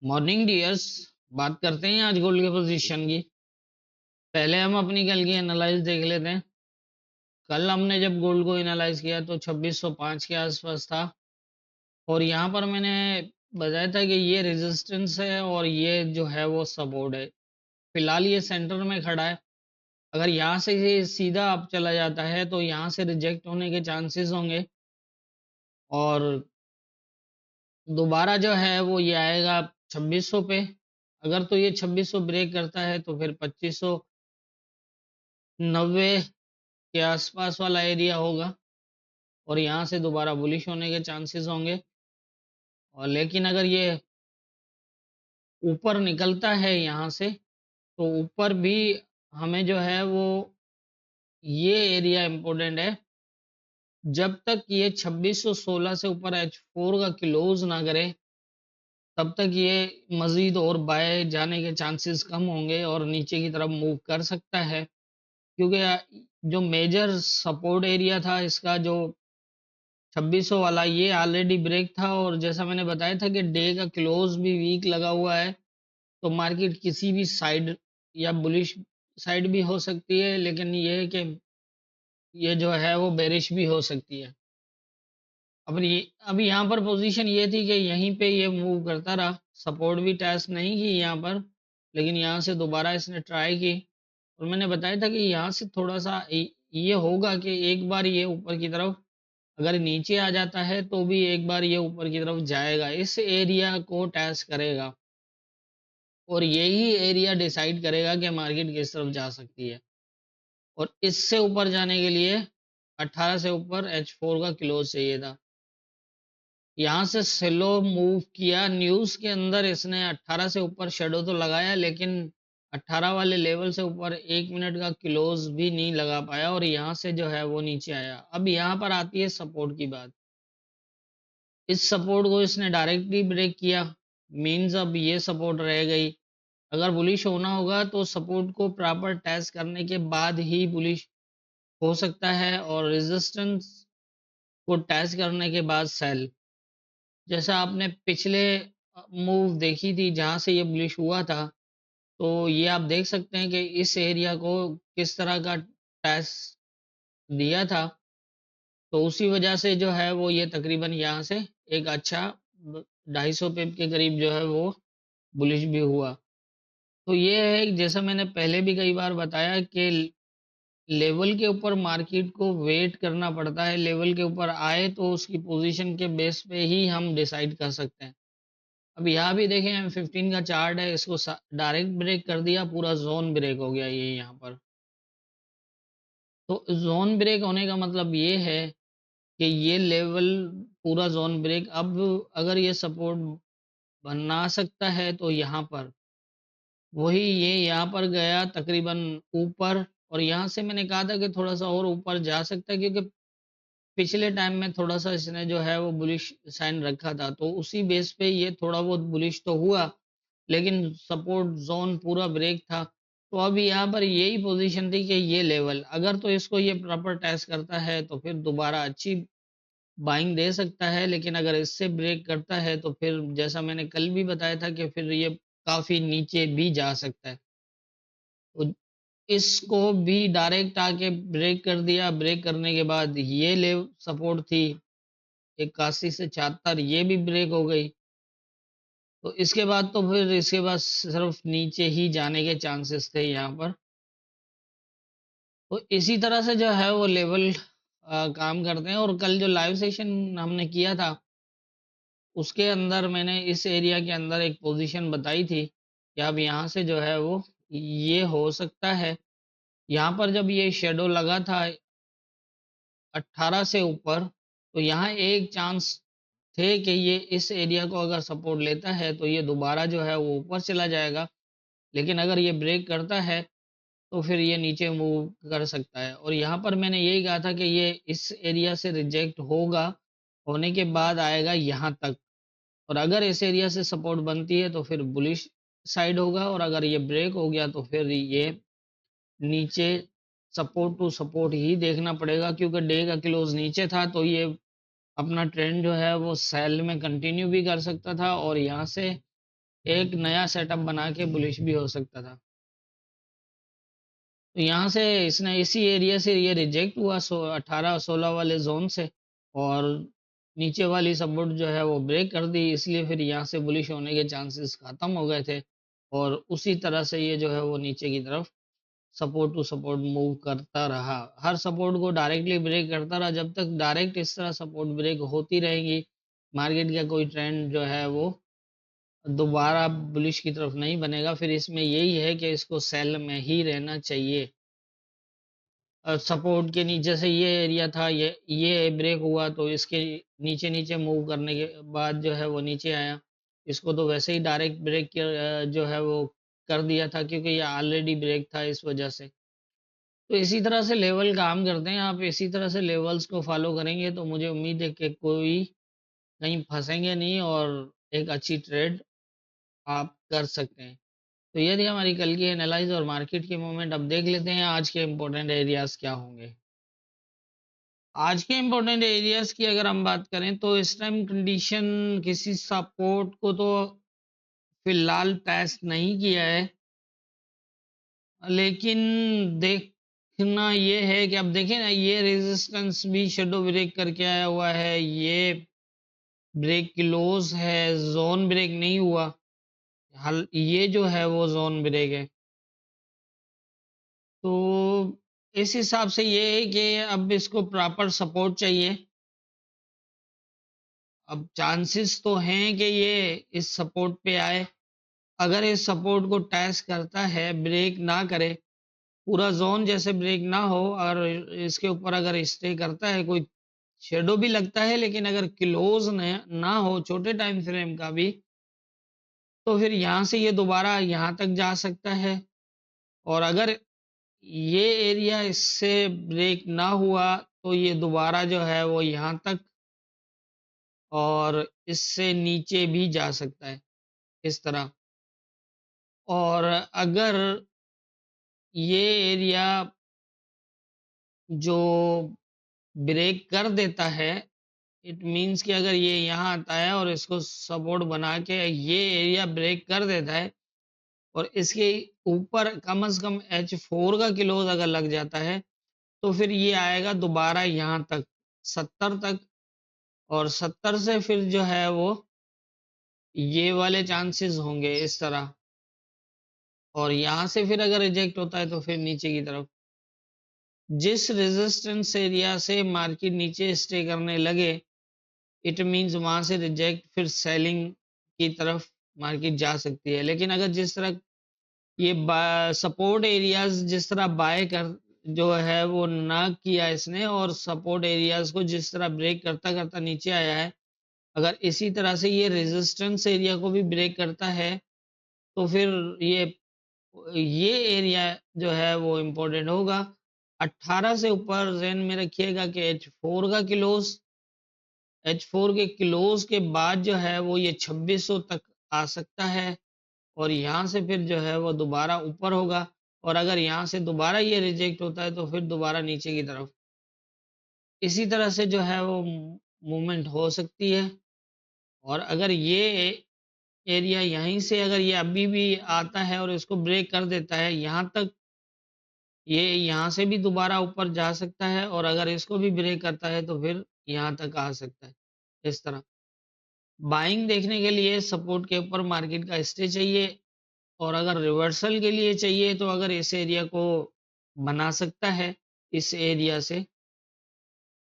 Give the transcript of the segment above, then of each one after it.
Morning dears. बात करते हैं आज गोल्ड के पोजीशन की। पहले हम अपनी कल की एनालाइज देख लेते हैं। कल हमने जब गोल्ड को एनालाइज किया तो 2605 के आसपास था और यहाँ पर मैंने बताया था कि ये रेजिस्टेंस है और ये जो है वो सपोर्ट है। फिलहाल ये सेंटर में खड़ा है। अगर यहाँ से ये सीधा अप चला जाता है तो यहाँ से रिजेक्ट होने के चांसेस होंगे और दोबारा जो है वो ये आएगा 2600 पे। अगर तो ये 2600 ब्रेक करता है तो फिर 2590 के आसपास वाला एरिया होगा और यहाँ से दोबारा बुलिश होने के चांसेस होंगे। और लेकिन अगर ये ऊपर निकलता है यहाँ से तो ऊपर भी हमें जो है वो ये एरिया इम्पोर्टेंट है। जब तक ये 2616 से ऊपर H4 का क्लोज ना करे तब तक ये मजीद और बाय जाने के चांसेस कम होंगे और नीचे की तरफ मूव कर सकता है, क्योंकि जो मेजर सपोर्ट एरिया था इसका जो 2600 वाला ये ऑलरेडी ब्रेक था और जैसा मैंने बताया था कि डे का क्लोज भी वीक लगा हुआ है तो मार्केट किसी भी साइड या बुलिश साइड भी हो सकती है, लेकिन ये है कि ये जो है वो बेरिश भी हो सकती है। अब ये अभी यहाँ पर पोजीशन ये थी कि यहीं पे ये मूव करता रहा, सपोर्ट भी टेस्ट नहीं की यहाँ पर, लेकिन यहाँ से दोबारा इसने ट्राई की और मैंने बताया था कि यहाँ से थोड़ा सा ये होगा कि एक बार ये ऊपर की तरफ अगर नीचे आ जाता है तो भी एक बार ये ऊपर की तरफ जाएगा, इस एरिया को टेस्ट करेगा और यही एरिया डिसाइड करेगा कि मार्केट किस तरफ जा सकती है। और इससे ऊपर जाने के लिए 18 से ऊपर H4 का क्लोज चाहिए था। यहाँ से स्लो मूव किया, न्यूज़ के अंदर इसने 18 से ऊपर शेडो तो लगाया लेकिन 18 वाले लेवल से ऊपर 1 मिनट का क्लोज भी नहीं लगा पाया और यहाँ से जो है वो नीचे आया। अब यहाँ पर आती है सपोर्ट की बात। इस सपोर्ट को इसने डायरेक्टली ब्रेक किया, मीन्स अब ये सपोर्ट रह गई। अगर बुलिश होना होगा तो सपोर्ट को प्रॉपर टेस्ट करने के बाद ही बुलिश हो सकता है और रेजिस्टेंस को टेस्ट करने के बाद सेल। जैसा आपने पिछले मूव देखी थी जहां से ये बुलिश हुआ था, तो ये आप देख सकते हैं कि इस एरिया को किस तरह का टेस्ट दिया था, तो उसी वजह से जो है वो ये तकरीबन यहाँ से एक अच्छा 250 पिप के करीब जो है वो बुलिश भी हुआ। तो ये है जैसा मैंने पहले भी कई बार बताया कि लेवल के ऊपर मार्केट को वेट करना पड़ता है, लेवल के ऊपर आए तो उसकी पोजीशन के बेस पे ही हम डिसाइड कर सकते हैं। अब यहाँ भी देखें M15 का चार्ट है, इसको डायरेक्ट ब्रेक कर दिया, पूरा जोन ब्रेक हो गया ये यहाँ पर। तो जोन ब्रेक होने का मतलब ये है कि ये लेवल पूरा जोन ब्रेक। अब अगर ये सपोर्ट बना सकता है तो यहाँ पर वही ये यहाँ पर गया तकरीबन ऊपर और यहाँ से मैंने कहा था कि थोड़ा सा और ऊपर जा सकता है, क्योंकि पिछले टाइम में थोड़ा सा इसने जो है वो बुलिश साइन रखा था तो उसी बेस पे ये थोड़ा बहुत बुलिश तो हुआ, लेकिन सपोर्ट जोन पूरा ब्रेक था। तो अब यहाँ पर यही पोजीशन थी कि ये लेवल अगर तो इसको ये प्रॉपर टेस्ट करता है तो फिर दोबारा अच्छी बाइंग दे सकता है, लेकिन अगर इससे ब्रेक करता है तो फिर जैसा मैंने कल भी बताया था कि फिर ये काफी नीचे भी जा सकता है। तो इसको भी डायरेक्ट आके ब्रेक कर दिया, ब्रेक करने के बाद ये लेव सपोर्ट थी 81 से 76, ये भी ब्रेक हो गई। तो इसके बाद तो फिर इसके बाद सिर्फ नीचे ही जाने के चांसेस थे यहाँ पर। तो इसी तरह से जो है वो लेवल काम करते हैं और कल जो लाइव सेशन हमने किया था उसके अंदर मैंने इस एरिया के अंदर एक पोजीशन बताई थी कि अब यहाँ से जो है वो ये हो सकता है। यहाँ पर जब ये शेडो लगा था 18 से ऊपर तो यहाँ एक चांस थे कि ये इस एरिया को अगर सपोर्ट लेता है तो ये दोबारा जो है वो ऊपर चला जाएगा, लेकिन अगर ये ब्रेक करता है तो फिर ये नीचे मूव कर सकता है। और यहाँ पर मैंने यही कहा था कि ये इस एरिया से रिजेक्ट होगा, होने के बाद आएगा यहाँ तक और अगर इस एरिया से सपोर्ट बनती है तो फिर बुलिश साइड होगा और अगर ये ब्रेक हो गया तो फिर ये नीचे सपोर्ट टू सपोर्ट ही देखना पड़ेगा, क्योंकि डे का क्लोज नीचे था तो ये अपना ट्रेंड जो है वो सेल में कंटिन्यू भी कर सकता था और यहाँ से एक नया सेटअप बना के बुलिश भी हो सकता था। तो यहाँ से इसने इसी एरिया से ये रिजेक्ट हुआ 18-16 वाले जोन से, और नीचे वाली सपोर्ट जो है वो ब्रेक कर दी, इसलिए फिर यहाँ से बुलिश होने के चांसेस खत्म हो गए थे। और उसी तरह से ये जो है वो नीचे की तरफ सपोर्ट टू सपोर्ट मूव करता रहा, हर सपोर्ट को डायरेक्टली ब्रेक करता रहा। जब तक डायरेक्ट इस तरह सपोर्ट ब्रेक होती रहेंगी, मार्केट का कोई ट्रेंड जो है वो दोबारा बुलिश की तरफ नहीं बनेगा। फिर इसमें यही है कि इसको सेल में ही रहना चाहिए। सपोर्ट के नीचे से ये एरिया था, ये ब्रेक हुआ तो इसके नीचे नीचे मूव करने के बाद जो है वो नीचे आया। इसको तो वैसे ही डायरेक्ट ब्रेक जो है वो कर दिया था, क्योंकि ये ऑलरेडी ब्रेक था इस वजह से। तो इसी तरह से लेवल काम करते हैं, आप इसी तरह से लेवल्स को फॉलो करेंगे तो मुझे उम्मीद है कि कोई कहीं फंसेंगे नहीं और एक अच्छी ट्रेड आप कर सकते हैं। तो ये थी हमारी कल की एनालाइज और मार्केट के मूवमेंट। अब देख लेते हैं आज के इम्पोर्टेंट एरियाज क्या होंगे। आज के इम्पोर्टेंट एरियाज की अगर हम बात करें तो इस टाइम कंडीशन किसी सपोर्ट को तो फिलहाल टेस्ट नहीं किया है, लेकिन देखना ये है कि अब देखें ना, ये रेजिस्टेंस भी शेडो ब्रेक करके आया हुआ है, ये ब्रेक क्लोज है, जोन ब्रेक नहीं हुआ। हल ये जो है वो जोन ब्रेक है। तो इस हिसाब से ये है कि अब इसको प्रॉपर सपोर्ट चाहिए। अब चांसेस तो हैं कि ये इस सपोर्ट पे आए। अगर इस सपोर्ट को टेस्ट करता है, ब्रेक ना करे, पूरा जोन जैसे ब्रेक ना हो और इसके ऊपर अगर स्टे करता है, कोई शेडो भी लगता है लेकिन अगर क्लोज ना हो छोटे टाइम फ्रेम का भी, तो फिर यहाँ से ये दोबारा यहाँ तक जा सकता है। और अगर ये एरिया इससे ब्रेक ना हुआ तो ये दोबारा जो है वो यहाँ तक और इससे नीचे भी जा सकता है इस तरह। और अगर ये एरिया जो ब्रेक कर देता है, इट मीन्स कि अगर ये यहाँ आता है और इसको सपोर्ट बना के ये एरिया ब्रेक कर देता है और इसके ऊपर कम से कम H4 का क्लोज अगर लग जाता है, तो फिर ये आएगा दोबारा यहाँ तक 70 तक, और 70 से फिर जो है वो ये वाले चांसेस होंगे इस तरह। और यहाँ से फिर अगर रिजेक्ट होता है तो फिर नीचे की तरफ जिस रेजिस्टेंस एरिया से मार्केट नीचे स्टे करने लगे, इट मीन्स वहां से रिजेक्ट, फिर सेलिंग की तरफ मार्केट जा सकती है। लेकिन अगर जिस तरह ये सपोर्ट एरियाज जिस तरह बाय कर जो है वो ना किया इसने, और सपोर्ट एरियाज को जिस तरह ब्रेक करता करता नीचे आया है, अगर इसी तरह से ये रेजिस्टेंस एरिया को भी ब्रेक करता है, तो फिर ये एरिया जो है वो इम्पोर्टेंट होगा। 18 से ऊपर ज़हन में रखिएगा कि H4 का क्लोज, H4 के क्लोज के बाद जो है वो ये 2600 तक आ सकता है, और यहाँ से फिर जो है वो दोबारा ऊपर होगा। और अगर यहाँ से दोबारा ये रिजेक्ट होता है तो फिर दोबारा नीचे की तरफ इसी तरह से जो है वो मूवमेंट हो सकती है। और अगर ये एरिया यहीं से अगर ये अभी भी आता है और इसको ब्रेक कर देता है यहाँ तक, ये यहाँ से भी दोबारा ऊपर जा सकता है, और अगर इसको भी ब्रेक करता है तो फिर यहाँ तक आ सकता है इस तरह। बाइंग देखने के लिए सपोर्ट के ऊपर मार्केट का स्टे चाहिए, और अगर रिवर्सल के लिए चाहिए तो अगर इस एरिया को बना सकता है इस एरिया से।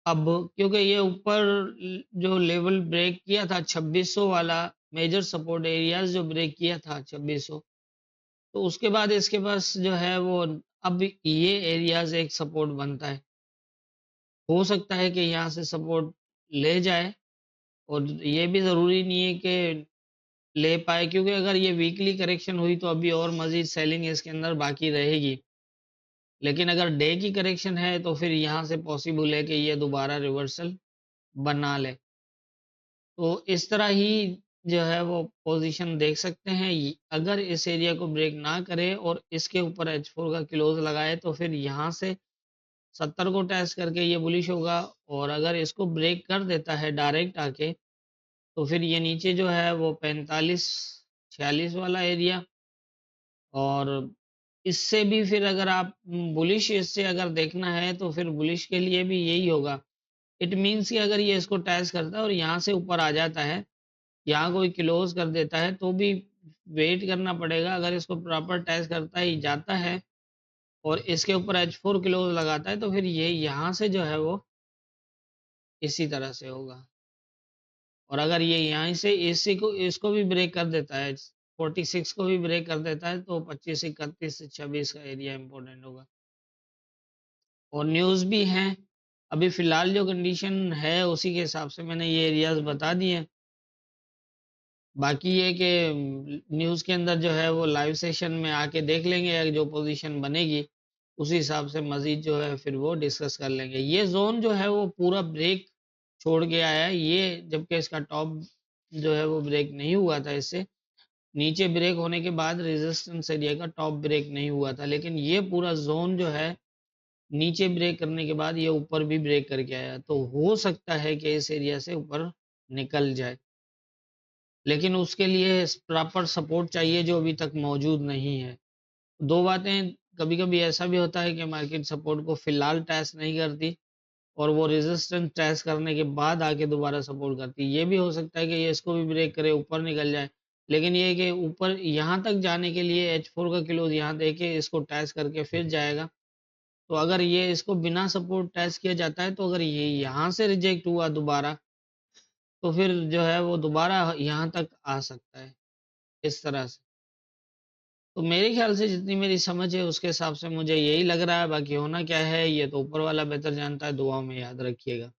अब क्योंकि ये ऊपर जो लेवल ब्रेक किया था 2600 वाला, मेजर सपोर्ट एरियाज जो ब्रेक किया था 2600, तो उसके बाद इसके पास जो है वो अब ये एरियाज एक सपोर्ट बनता है। हो सकता है कि यहाँ से सपोर्ट ले जाए, और ये भी ज़रूरी नहीं है कि ले पाए, क्योंकि अगर ये वीकली करेक्शन हुई तो अभी और मज़ीद सेलिंग इसके अंदर बाकी रहेगी। लेकिन अगर डे की करेक्शन है तो फिर यहाँ से पॉसिबल है कि ये दोबारा रिवर्सल बना ले। तो इस तरह ही जो है वो पोजीशन देख सकते हैं। अगर इस एरिया को ब्रेक ना करे और इसके ऊपर H4 का क्लोज लगाए तो फिर यहाँ से 70 को टेस्ट करके ये बुलिश होगा, और अगर इसको ब्रेक कर देता है डायरेक्ट आके, तो फिर ये नीचे जो है वो 45 46 वाला एरिया। और इससे भी फिर अगर आप बुलिश इससे अगर देखना है तो फिर बुलिश के लिए भी यही होगा। इट मीन्स कि अगर ये इसको टच करता है और यहाँ से ऊपर आ जाता है, यहाँ कोई क्लोज कर देता है, तो भी वेट करना पड़ेगा। अगर इसको प्रॉपर टच करता ही जाता है और इसके ऊपर H4 क्लोज लगाता है, तो फिर ये यहाँ से जो है वो इसी तरह से होगा। और अगर ये यहाँ से इसी को इसको भी ब्रेक कर देता है, 46 को भी ब्रेक कर देता है, तो 25, 31, 26 का एरिया इंपॉर्टेंट होगा। और न्यूज़ भी हैं। अभी फिलहाल जो कंडीशन है उसी के हिसाब से मैंने ये एरियाज बता दिए। बाकी ये कि न्यूज़ के अंदर जो है वो लाइव सेशन में आके देख लेंगे, जो पोजीशन बनेगी उसी हिसाब से मजीद जो है फिर वो डिस्कस कर लेंगे। ये जोन जो है वो पूरा ब्रेक छोड़ के आया है ये, जबकि इसका टॉप जो है वो ब्रेक नहीं हुआ था। इससे नीचे ब्रेक होने के बाद रेजिस्टेंस एरिया का टॉप ब्रेक नहीं हुआ था, लेकिन ये पूरा जोन जो है नीचे ब्रेक करने के बाद ये ऊपर भी ब्रेक करके आया, तो हो सकता है कि इस एरिया से ऊपर निकल जाए, लेकिन उसके लिए प्रॉपर सपोर्ट चाहिए जो अभी तक मौजूद नहीं है। दो बातें, कभी कभी ऐसा भी होता है कि मार्केट सपोर्ट को फिलहाल टेस्ट नहीं करती और वो रेजिस्टेंस टेस्ट करने के बाद आके दोबारा सपोर्ट करती है। ये भी हो सकता है कि ये इसको भी ब्रेक करे, ऊपर निकल जाए, लेकिन ये कि ऊपर यहाँ तक जाने के लिए H4 का क्लोज यहाँ देके इसको टेस्ट करके फिर जाएगा। तो अगर ये इसको बिना सपोर्ट टेस्ट किया जाता है, तो अगर ये यहाँ से रिजेक्ट हुआ दोबारा, तो फिर जो है वो दोबारा यहाँ तक आ सकता है इस तरह से। तो मेरे ख्याल से जितनी मेरी समझ है उसके हिसाब से मुझे यही लग रहा है। बाकी होना क्या है ये तो ऊपर वाला बेहतर जानता है। दुआओं में याद रखिएगा।